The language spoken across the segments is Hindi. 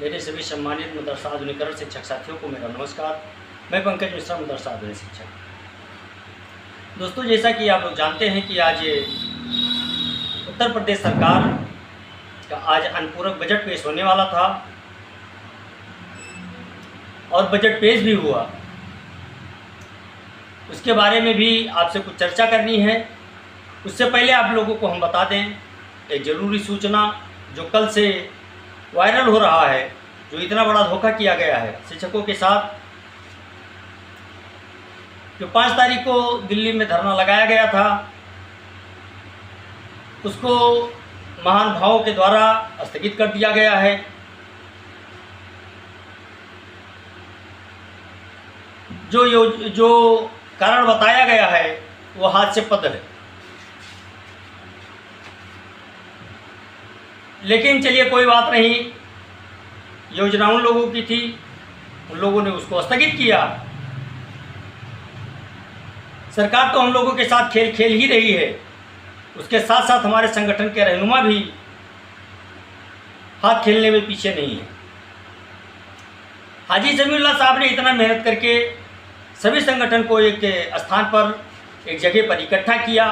मेरे सभी सम्मानित मदरसा आधुनिकरण शिक्षक साथियों को मेरा नमस्कार। मैं पंकज मिश्रा, मदरसा आधुनिक शिक्षक। दोस्तों, जैसा कि आप लोग जानते हैं कि आज उत्तर प्रदेश सरकार का आज अनुपूरक बजट पेश होने वाला था और बजट पेश भी हुआ। उसके बारे में भी आपसे कुछ चर्चा करनी है। उससे पहले आप लोगों को हम बता दें एक ज़रूरी सूचना जो कल से वायरल हो रहा है, जो इतना बड़ा धोखा किया गया है शिक्षकों के साथ। जो 5 तारीख को दिल्ली में धरना लगाया गया था, उसको महानुभावों के द्वारा स्थगित कर दिया गया है। जो कारण बताया गया है वो हास्यास्पद है, लेकिन चलिए कोई बात नहीं। योजना उन लोगों की थी, उन लोगों ने उसको स्थगित किया। सरकार तो हम लोगों के साथ खेल खेल ही रही है, उसके साथ साथ हमारे संगठन के रहनुमा भी हाथ खेलने में पीछे नहीं है। हाजी जमीउल्लाह साहब ने इतना मेहनत करके सभी संगठन को एक स्थान पर, एक जगह पर इकट्ठा किया।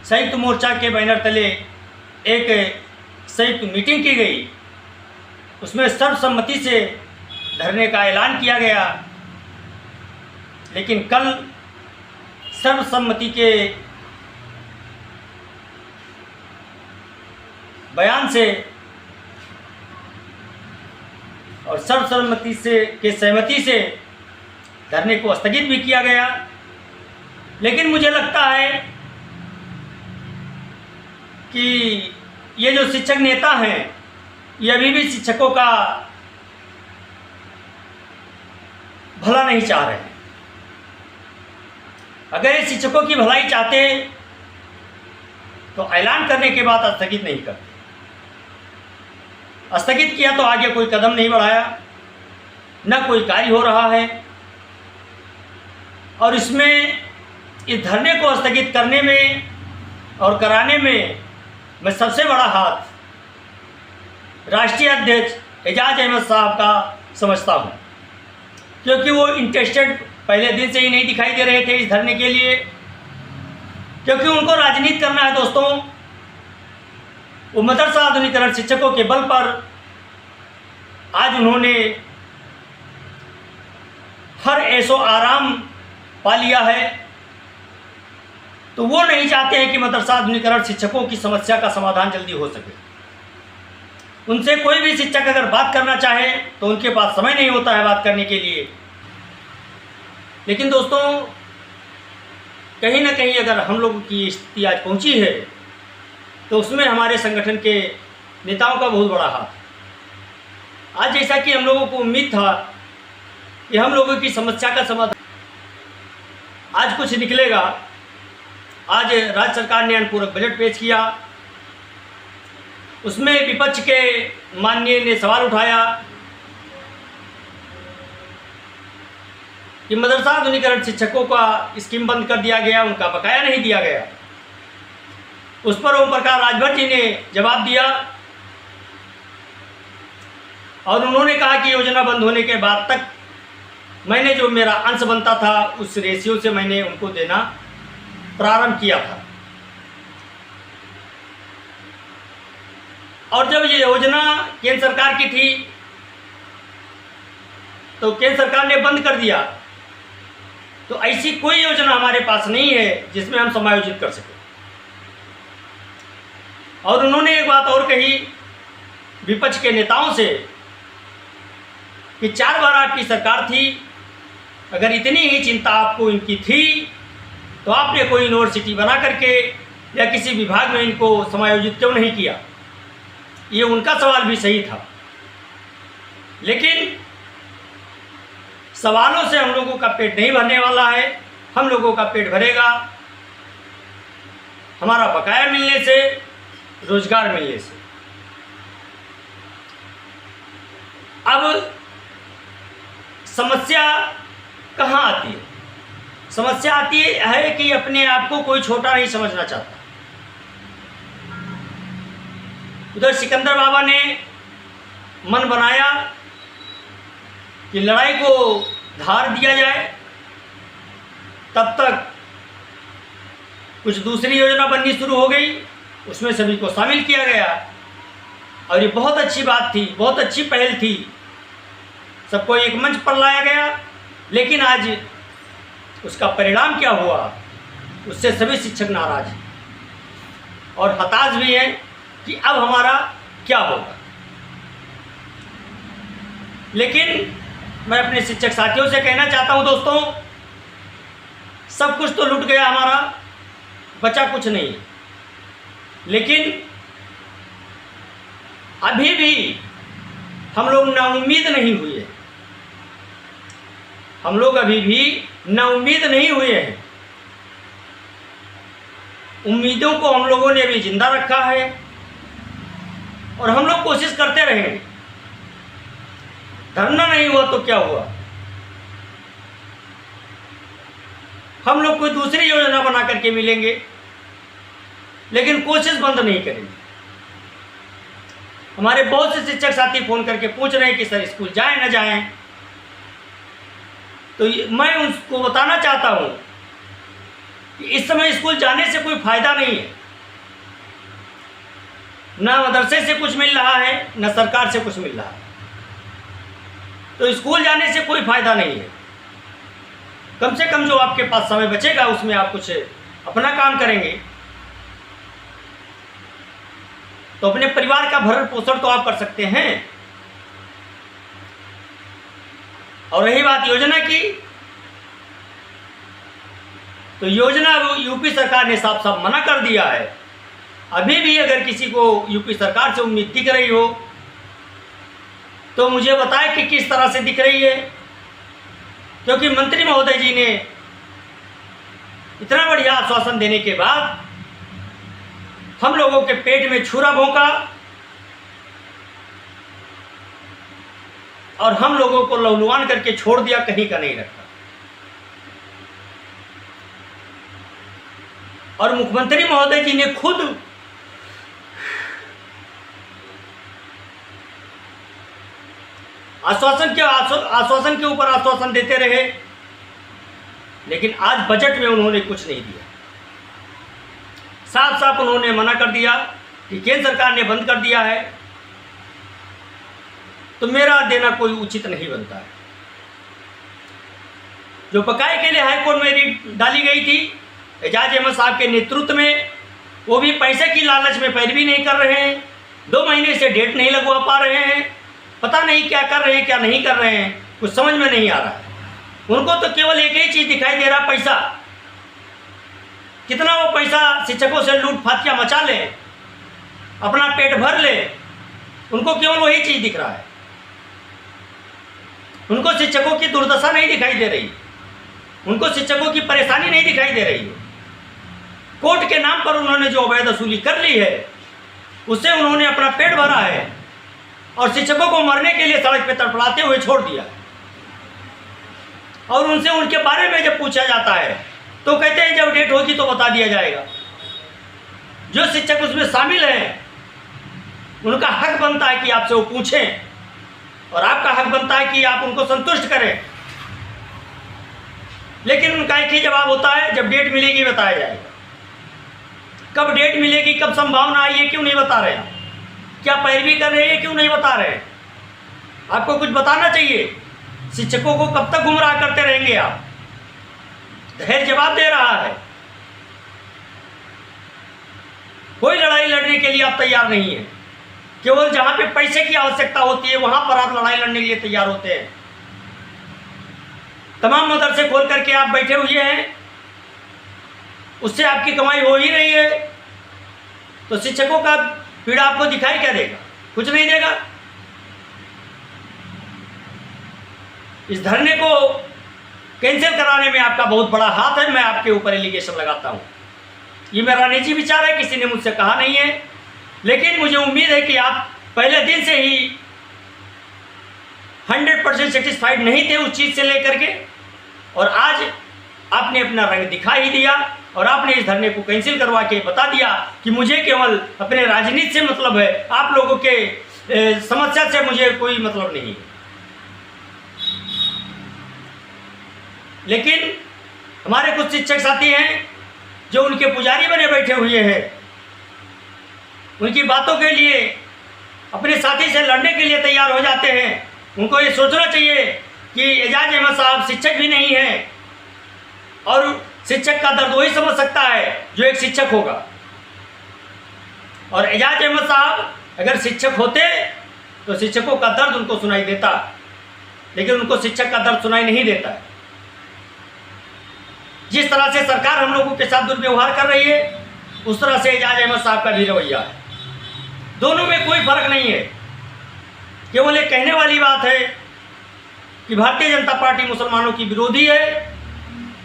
संयुक्त मोर्चा के बैनर तले एक संयुक्त मीटिंग की गई, उसमें सर्वसम्मति से धरने का ऐलान किया गया। लेकिन कल सर्वसम्मति के बयान से और सर्वसम्मति से के सहमति से धरने को स्थगित भी किया गया। लेकिन मुझे लगता है कि ये जो शिक्षक नेता हैं, ये अभी भी शिक्षकों का भला नहीं चाह रहे हैं। अगर ये शिक्षकों की भलाई चाहते तो ऐलान करने के बाद स्थगित नहीं करते। स्थगित किया तो आगे कोई कदम नहीं बढ़ाया, न कोई कार्य हो रहा है। और इसमें इस धरने को स्थगित करने में और कराने में मैं सबसे बड़ा हाथ राष्ट्रीय अध्यक्ष एजाज अहमद साहब का समझता हूँ, क्योंकि वो इंटरेस्टेड पहले दिन से ही नहीं दिखाई दे रहे थे इस धरने के लिए, क्योंकि उनको राजनीति करना है। दोस्तों, वो मदरसा आधुनिकरण शिक्षकों के बल पर आज उन्होंने हर ऐसो आराम पा लिया है, तो वो नहीं चाहते हैं कि मदरसा आधुनिकरण शिक्षकों की समस्या का समाधान जल्दी हो सके। उनसे कोई भी शिक्षक अगर बात करना चाहे तो उनके पास समय नहीं होता है बात करने के लिए। लेकिन दोस्तों, कहीं ना कहीं अगर हम लोगों की स्थिति आज पहुंची है तो उसमें हमारे संगठन के नेताओं का बहुत बड़ा हाथ। आज जैसा कि हम लोगों को उम्मीद था कि हम लोगों की समस्या का समाधान आज कुछ निकलेगा। आज राज्य सरकार ने अनुपूरक बजट पेश किया, उसमें विपक्ष के माननीय ने सवाल उठाया कि मदरसा आधुनिकरण शिक्षकों का स्कीम बंद कर दिया गया, उनका बकाया नहीं दिया गया। उस पर ओम प्रकाश राजभर जी ने जवाब दिया और उन्होंने कहा कि योजना बंद होने के बाद तक मैंने जो मेरा अंश बनता था उस रेशियो से मैंने उनको देना प्रारंभ किया था। और जब ये योजना केंद्र सरकार की थी तो केंद्र सरकार ने बंद कर दिया, तो ऐसी कोई योजना हमारे पास नहीं है जिसमें हम समायोजित कर सकें। और उन्होंने एक बात और कही विपक्ष के नेताओं से कि 4 बार आपकी सरकार थी, अगर इतनी ही चिंता आपको इनकी थी तो आपने कोई यूनिवर्सिटी बना करके या किसी विभाग में इनको समायोजित क्यों नहीं किया। ये उनका सवाल भी सही था, लेकिन सवालों से हम लोगों का पेट नहीं भरने वाला है। हम लोगों का पेट भरेगा हमारा बकाया मिलने से, रोजगार मिलने से। अब समस्या कहाँ आती है? समस्या आती है कि अपने आप को कोई छोटा नहीं समझना चाहता। उधर सिकंदर बाबा ने मन बनाया कि लड़ाई को धार दिया जाए, तब तक कुछ दूसरी योजना बननी शुरू हो गई, उसमें सभी को शामिल किया गया और ये बहुत अच्छी बात थी, बहुत अच्छी पहल थी, सबको एक मंच पर लाया गया। लेकिन आज उसका परिणाम क्या हुआ, उससे सभी शिक्षक नाराज हैं और हताश भी हैं कि अब हमारा क्या होगा। लेकिन मैं अपने शिक्षक साथियों से कहना चाहता हूं, दोस्तों, सब कुछ तो लूट गया हमारा, बचा कुछ नहीं। लेकिन अभी भी हम लोग नाउम्मीद नहीं हुए, हम लोग अभी भी नाउम्मीद नहीं हुए हैं। उम्मीदों को हम लोगों ने अभी जिंदा रखा है और हम लोग कोशिश करते रहेंगे। धरना नहीं हुआ तो क्या हुआ, हम लोग कोई दूसरी योजना बना करके मिलेंगे, लेकिन कोशिश बंद नहीं करेंगे। हमारे बहुत से शिक्षक साथी फोन करके पूछ रहे हैं कि सर स्कूल जाएं ना जाएं, तो मैं उनको बताना चाहता हूं कि इस समय स्कूल जाने से कोई फायदा नहीं है। ना मदरसे से कुछ मिल रहा है, ना सरकार से कुछ मिल रहा है, तो स्कूल जाने से कोई फायदा नहीं है। कम से कम जो आपके पास समय बचेगा उसमें आप कुछ अपना काम करेंगे तो अपने परिवार का भरण पोषण तो आप कर सकते हैं। और रही बात योजना की, तो योजना यूपी सरकार ने साफ साफ मना कर दिया है। अभी भी अगर किसी को यूपी सरकार से उम्मीद दिख रही हो तो मुझे बताएं कि किस तरह से दिख रही है, क्योंकि मंत्री महोदय जी ने इतना बढ़िया आश्वासन देने के बाद हम लोगों के पेट में छुरा भोंका और हम लोगों को लहलुहान करके छोड़ दिया, कहीं का नहीं रखा। और मुख्यमंत्री महोदय जी ने खुद आश्वासन के ऊपर आश्वासन देते रहे, लेकिन आज बजट में उन्होंने कुछ नहीं दिया। साफ साफ उन्होंने मना कर दिया कि केंद्र सरकार ने बंद कर दिया है, तो मेरा देना कोई उचित नहीं बनता है। जो बकाये के लिए हाईकोर्ट में रिट डाली गई थी एजाज अहमद साहब के नेतृत्व में, वो भी पैसे की लालच में पैरवी नहीं कर रहे हैं। 2 महीने से डेट नहीं लगवा पा रहे हैं, पता नहीं क्या कर रहे हैं क्या नहीं कर रहे हैं, कुछ समझ में नहीं आ रहा है। उनको तो केवल एक ही चीज़ दिखाई दे रहा, पैसा। कितना वो पैसा शिक्षकों से लूट फातिया मचा ले, अपना पेट भर ले, उनको केवल वही चीज़ दिख रहा है। उनको शिक्षकों की दुर्दशा नहीं दिखाई दे रही, उनको शिक्षकों की परेशानी नहीं दिखाई दे रही है। कोर्ट के नाम पर उन्होंने जो अवैध वसूली कर ली है, उससे उन्होंने अपना पेट भरा है और शिक्षकों को मरने के लिए सड़क पर तड़पड़ाते हुए छोड़ दिया। और उनसे उनके बारे में जब पूछा जाता है तो कहते हैं जब डेट होगी तो बता दिया जाएगा। जो शिक्षक उसमें शामिल हैं उनका हक बनता है कि आपसे वो पूछें, और आपका हक बनता है कि आप उनको संतुष्ट करें। लेकिन उनका एक ही जवाब होता है, जब डेट मिलेगी बताया जाएगा। कब डेट मिलेगी, कब संभावना है, ये क्यों नहीं बता रहे हैं? क्या पैरवी कर रहे हैं, क्यों नहीं बता रहे हैं? आपको कुछ बताना चाहिए। शिक्षकों को कब तक गुमराह करते रहेंगे आप? धैर्य जवाब दे रहा है, कोई लड़ाई लड़ने के लिए आप तैयार नहीं है। केवल जहां पे पैसे की आवश्यकता होती है वहां पर आप लड़ाई लड़ने के लिए तैयार होते हैं। तमाम मदरसे खोल करके आप बैठे हुए हैं, उससे आपकी कमाई हो ही रही है, तो शिक्षकों का पीड़ा आपको दिखाई क्या देगा? कुछ नहीं देगा। इस धरने को कैंसिल कराने में आपका बहुत बड़ा हाथ है। मैं आपके ऊपर एलिगेशन लगाता हूं, ये मेरा निजी विचार है, किसी ने मुझसे कहा नहीं है। लेकिन मुझे उम्मीद है कि आप पहले दिन से ही 100% सेटिस्फाइड नहीं थे उस चीज़ से लेकर के, और आज आपने अपना रंग दिखा ही दिया और आपने इस धरने को कैंसिल करवा के बता दिया कि मुझे केवल अपने राजनीति से मतलब है, आप लोगों के समस्या से मुझे कोई मतलब नहीं है। लेकिन हमारे कुछ शिक्षक साथी हैं जो उनके पुजारी बने बैठे हुए हैं, उनकी बातों के लिए अपने साथी से लड़ने के लिए तैयार हो जाते हैं। उनको ये सोचना चाहिए कि एजाज अहमद साहब शिक्षक भी नहीं हैं और शिक्षक का दर्द वही समझ सकता है जो एक शिक्षक होगा। और एजाज अहमद साहब अगर शिक्षक होते तो शिक्षकों का दर्द उनको सुनाई देता, लेकिन उनको शिक्षक का दर्द सुनाई नहीं देता। जिस तरह से सरकार हम लोगों के साथ दुर्व्यवहार कर रही है, उस तरह से एजाज अहमद साहब का भी रवैया है। दोनों में कोई फर्क नहीं है। केवल एक कहने वाली बात है कि भारतीय जनता पार्टी मुसलमानों की विरोधी है,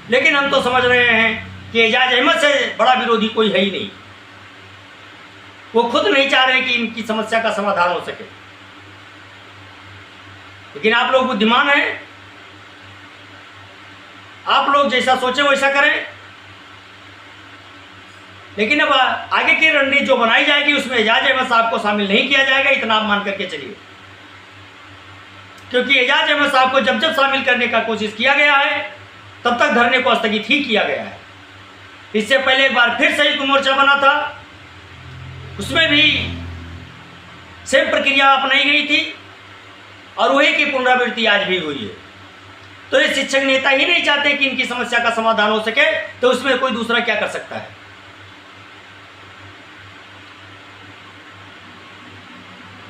लेकिन हम तो समझ रहे हैं कि एजाज अहमद से बड़ा विरोधी कोई है ही नहीं। वो खुद नहीं चाह रहे कि इनकी समस्या का समाधान हो सके, लेकिन आप लोग बुद्धिमान हैं, आप लोग जैसा सोचे वैसा करें। लेकिन अब आगे की रणनीति जो बनाई जाएगी उसमें एजाज अहमद साहब को शामिल नहीं किया जाएगा, इतना आप मान करके चलिए। क्योंकि एजाज अहमद साहब को जब जब शामिल करने का कोशिश किया गया है तब तक धरने को स्थगित ही किया गया है। इससे पहले एक बार फिर संयुक्त मोर्चा बना था, उसमें भी सेम प्रक्रिया अपनाई गई थी और वही की पुनरावृत्ति आज भी हुई है। तो ये शिक्षक नेता ही नहीं चाहते कि इनकी समस्या का समाधान हो सके, तो उसमें कोई दूसरा क्या कर सकता है।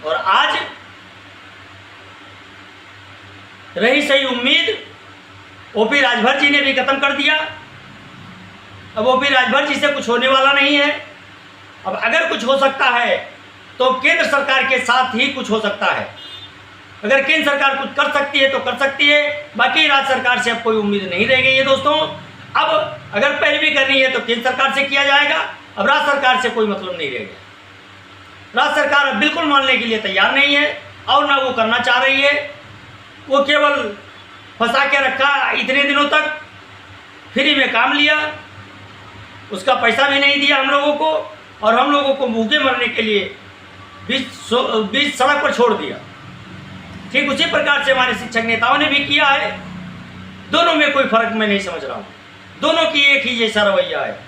और आज रही सही उम्मीद ओपी राजभर जी ने भी खत्म कर दिया। अब ओपी राजभर जी से कुछ होने वाला नहीं है। अब अगर कुछ हो सकता है तो केंद्र सरकार के साथ ही कुछ हो सकता है। अगर केंद्र सरकार कुछ कर सकती है तो कर सकती है, बाकी राज्य सरकार से अब कोई उम्मीद नहीं रह गई है दोस्तों। अब अगर पैरवी करनी है तो केंद्र सरकार से किया जाएगा, अब राज्य सरकार से कोई मतलब नहीं रह गया। राज्य सरकार अब बिल्कुल मानने के लिए तैयार नहीं है और ना वो करना चाह रही है। वो केवल फंसा के रखा इतने दिनों तक, फ्री में काम लिया, उसका पैसा भी नहीं दिया हम लोगों को, और हम लोगों को भूखे मरने के लिए बीच सड़क पर छोड़ दिया। ठीक उसी प्रकार से हमारे शिक्षक नेताओं ने भी किया है। दोनों में कोई फर्क मैं नहीं समझ रहा हूँ, दोनों की एक ही जैसा रवैया है।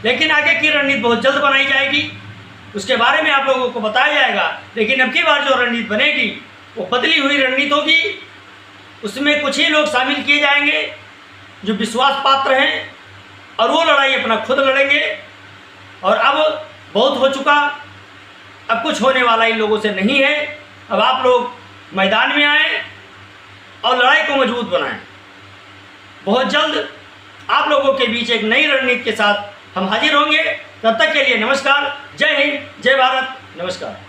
लेकिन आगे की रणनीति बहुत जल्द बनाई जाएगी, उसके बारे में आप लोगों को बताया जाएगा। लेकिन अब की बार जो रणनीति बनेगी वो बदली हुई रणनीति होगी। उसमें कुछ ही लोग शामिल किए जाएंगे जो विश्वास पात्र हैं, और वो लड़ाई अपना खुद लड़ेंगे। और अब बहुत हो चुका, अब कुछ होने वाला इन लोगों से नहीं है। अब आप लोग मैदान में आएँ और लड़ाई को मजबूत बनाएं। बहुत जल्द आप लोगों के बीच एक नई रणनीति के साथ हम हाजिर होंगे। तब तक के लिए नमस्कार, जय हिंद, जय भारत, नमस्कार।